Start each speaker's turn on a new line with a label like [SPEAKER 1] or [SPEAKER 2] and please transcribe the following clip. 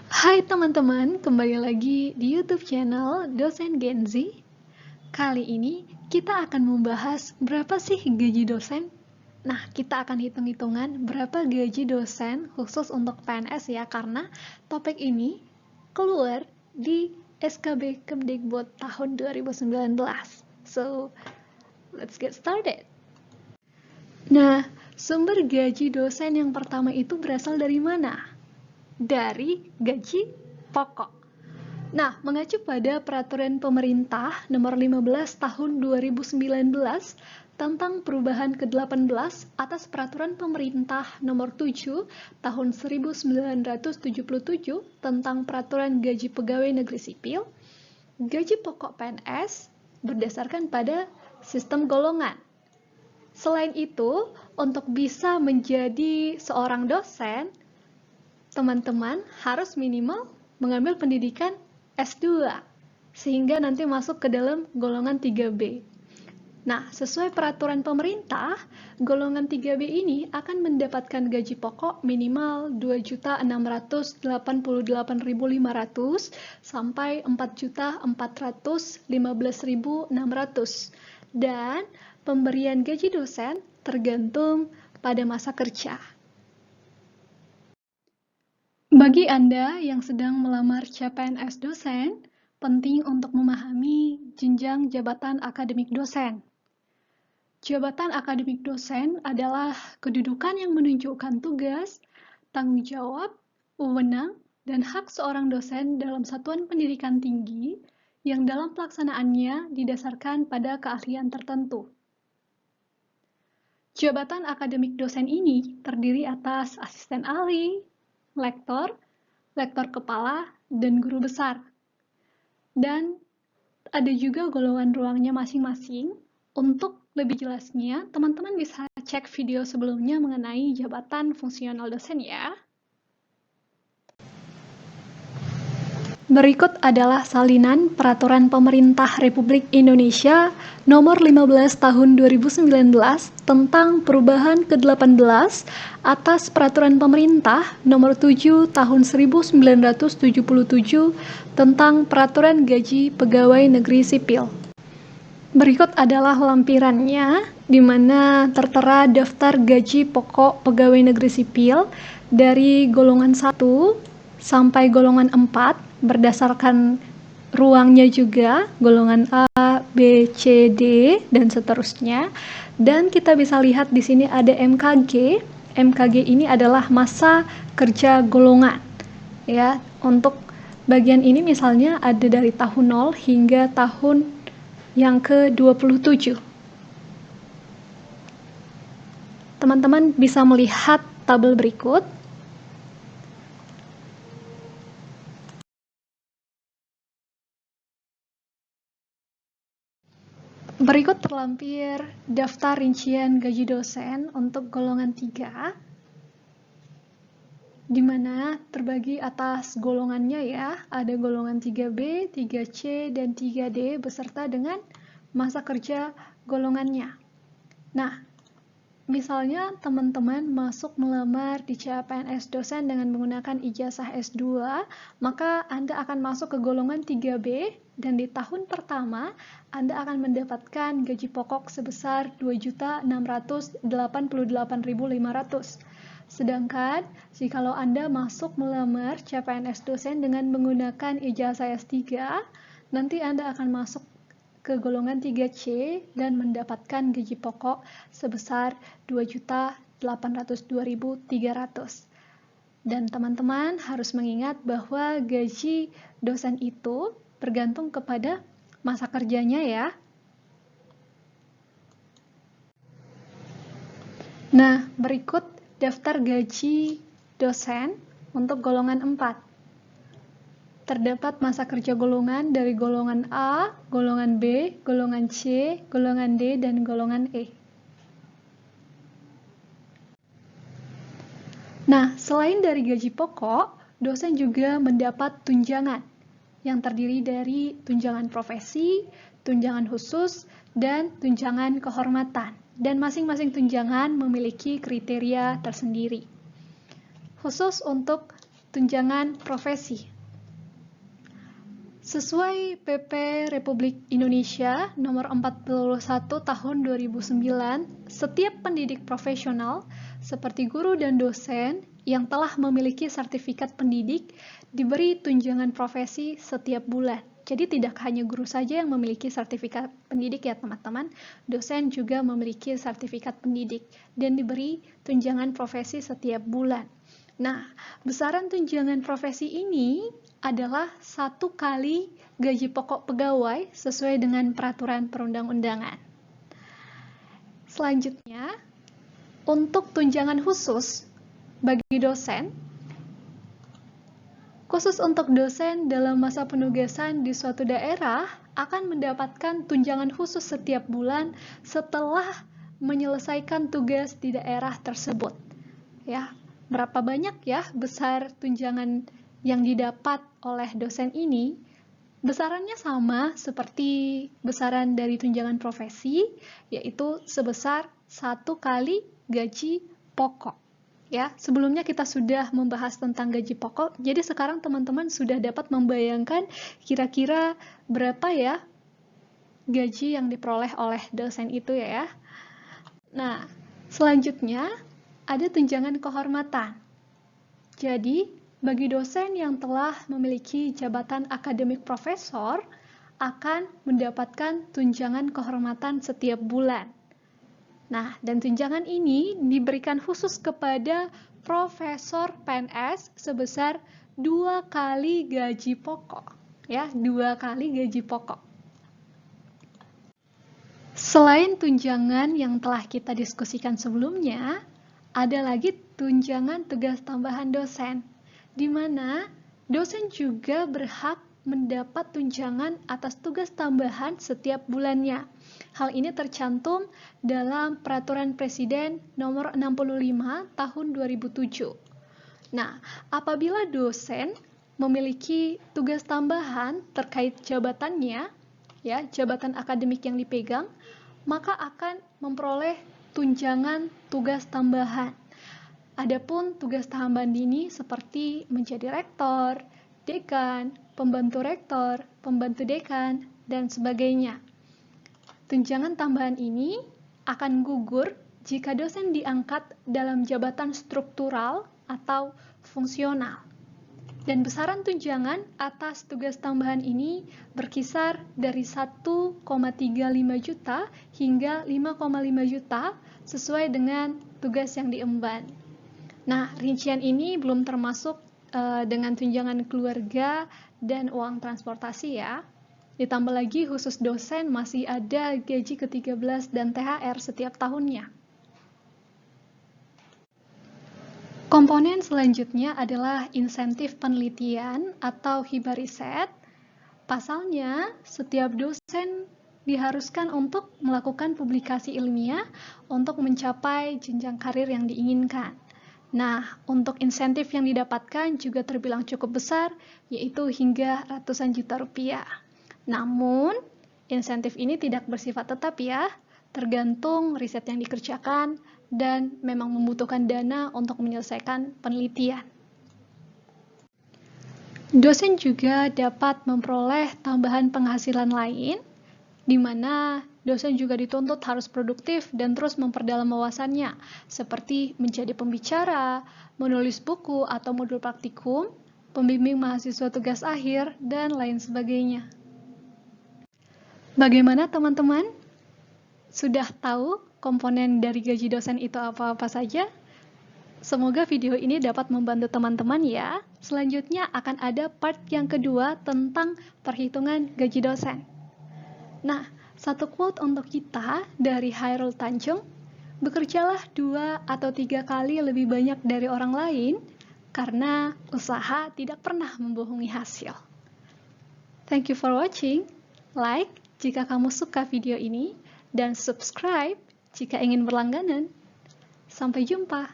[SPEAKER 1] Hai teman-teman, kembali lagi di YouTube channel Dosen Gen Z. Kali ini kita akan membahas berapa sih gaji dosen. Nah, kita akan hitung-hitungan berapa gaji dosen khusus untuk PNS ya, karena topik ini keluar di SKB Kemdikbud tahun 2019. So, let's get started. Nah, sumber gaji dosen yang pertama itu berasal dari mana? Dari gaji pokok. Nah, mengacu pada Peraturan Pemerintah Nomor 15 Tahun 2019 tentang perubahan ke-18 atas Peraturan Pemerintah Nomor 7 Tahun 1977 tentang Peraturan Gaji Pegawai Negeri Sipil, gaji pokok PNS berdasarkan pada sistem golongan. Selain itu, untuk bisa menjadi seorang dosen, teman-teman harus minimal mengambil pendidikan S2, sehingga nanti masuk ke dalam golongan 3B. Nah, sesuai peraturan pemerintah, golongan 3B ini akan mendapatkan gaji pokok minimal 2.688.500 sampai 4.415.600. Dan pemberian gaji dosen tergantung pada masa kerja. Bagi Anda yang sedang melamar CPNS dosen, penting untuk memahami jenjang jabatan akademik dosen. Jabatan akademik dosen adalah kedudukan yang menunjukkan tugas, tanggung jawab, wewenang, dan hak seorang dosen dalam satuan pendidikan tinggi yang dalam pelaksanaannya didasarkan pada keahlian tertentu. Jabatan akademik dosen ini terdiri atas asisten ahli, lektor, lektor kepala, dan guru besar. Dan ada juga golongan ruangnya masing-masing. Untuk lebih jelasnya, teman-teman bisa cek video sebelumnya mengenai jabatan fungsional dosen ya. Berikut adalah salinan Peraturan Pemerintah Republik Indonesia Nomor 15 Tahun 2019 tentang perubahan ke-18 atas Peraturan Pemerintah Nomor 7 Tahun 1977 tentang Peraturan Gaji Pegawai Negeri Sipil. Berikut adalah lampirannya, di mana tertera daftar gaji pokok pegawai negeri sipil dari golongan 1 sampai golongan 4 berdasarkan ruangnya juga, golongan A, B, C, D, dan seterusnya. Dan kita bisa lihat di sini ada MKG. MKG ini adalah masa kerja golongan. Ya, untuk bagian ini misalnya ada dari tahun 0 hingga tahun yang ke-27. Teman-teman bisa melihat tabel berikut. Berikut terlampir daftar rincian gaji dosen untuk golongan 3, di mana terbagi atas golongannya ya, ada golongan 3B, 3C, dan 3D beserta dengan masa kerja golongannya. Nah, misalnya teman-teman masuk melamar di CPNS dosen dengan menggunakan ijazah S2, maka Anda akan masuk ke golongan 3B dan di tahun pertama Anda akan mendapatkan gaji pokok sebesar 2.688.500. Sedangkan jikalau Anda masuk melamar CPNS dosen dengan menggunakan ijazah S3, nanti Anda akan masuk ke golongan 3C dan mendapatkan gaji pokok sebesar 2.802.300. Dan teman-teman harus mengingat bahwa gaji dosen itu bergantung kepada masa kerjanya ya. Nah, berikut daftar gaji dosen untuk golongan 4. Terdapat masa kerja golongan dari golongan A, golongan B, golongan C, golongan D, dan golongan E. Nah, selain dari gaji pokok, dosen juga mendapat tunjangan yang terdiri dari tunjangan profesi, tunjangan khusus, dan tunjangan kehormatan. Dan masing-masing tunjangan memiliki kriteria tersendiri. Khusus untuk tunjangan profesi. Sesuai PP Republik Indonesia Nomor 41 Tahun 2009, setiap pendidik profesional seperti guru dan dosen yang telah memiliki sertifikat pendidik diberi tunjangan profesi setiap bulan. Jadi tidak hanya guru saja yang memiliki sertifikat pendidik ya teman-teman, dosen juga memiliki sertifikat pendidik dan diberi tunjangan profesi setiap bulan. Nah, besaran tunjangan profesi ini adalah 1 kali gaji pokok pegawai sesuai dengan peraturan perundang-undangan. Selanjutnya, untuk tunjangan khusus bagi dosen, khusus untuk dosen dalam masa penugasan di suatu daerah akan mendapatkan tunjangan khusus setiap bulan setelah menyelesaikan tugas di daerah tersebut. Ya, berapa banyak ya besar tunjangan yang didapat oleh dosen ini? Besarannya sama seperti besaran dari tunjangan profesi, yaitu sebesar 1 kali gaji pokok. Ya, sebelumnya kita sudah membahas tentang gaji pokok, jadi sekarang teman-teman sudah dapat membayangkan kira-kira berapa ya gaji yang diperoleh oleh dosen itu ya. Nah, selanjutnya ada tunjangan kehormatan. Jadi, bagi dosen yang telah memiliki jabatan akademik profesor akan mendapatkan tunjangan kehormatan setiap bulan. Nah, dan tunjangan ini diberikan khusus kepada profesor PNS sebesar 2 kali gaji pokok. Ya, 2 kali gaji pokok. Selain tunjangan yang telah kita diskusikan sebelumnya, ada lagi tunjangan tugas tambahan dosen, di mana dosen juga berhak mendapat tunjangan atas tugas tambahan setiap bulannya. Hal ini tercantum dalam Peraturan Presiden Nomor 65 Tahun 2007. Nah, apabila dosen memiliki tugas tambahan terkait jabatannya, ya, jabatan akademik yang dipegang, maka akan memperoleh tunjangan tugas tambahan. Adapun tugas tambahan ini seperti menjadi rektor, dekan, pembantu rektor, pembantu dekan, dan sebagainya. Tunjangan tambahan ini akan gugur jika dosen diangkat dalam jabatan struktural atau fungsional. Dan besaran tunjangan atas tugas tambahan ini berkisar dari 1,35 juta hingga 5,5 juta sesuai dengan tugas yang diemban. Nah, rincian ini belum termasuk dengan tunjangan keluarga dan uang transportasi ya. Ditambah lagi khusus dosen masih ada gaji ke-13 dan THR setiap tahunnya. Komponen selanjutnya adalah insentif penelitian atau hibah riset. Pasalnya, setiap dosen diharuskan untuk melakukan publikasi ilmiah untuk mencapai jenjang karir yang diinginkan. Nah, untuk insentif yang didapatkan juga terbilang cukup besar, yaitu hingga ratusan juta rupiah. Namun, insentif ini tidak bersifat tetap ya, tergantung riset yang dikerjakan dan memang membutuhkan dana untuk menyelesaikan penelitian. Dosen juga dapat memperoleh tambahan penghasilan lain, di mana dosen juga dituntut harus produktif dan terus memperdalam wawasannya, seperti menjadi pembicara, menulis buku atau modul praktikum, pembimbing mahasiswa tugas akhir, dan lain sebagainya. Bagaimana teman-teman? Sudah tahu komponen dari gaji dosen itu apa-apa saja? Semoga video ini dapat membantu teman-teman ya. Selanjutnya akan ada part yang kedua tentang perhitungan gaji dosen. Nah, satu quote untuk kita dari Hairul Tanjung, bekerjalah 2 atau 3 kali lebih banyak dari orang lain karena usaha tidak pernah membohongi hasil. Thank you for watching. Like jika kamu suka video ini, dan subscribe jika ingin berlangganan. Sampai jumpa!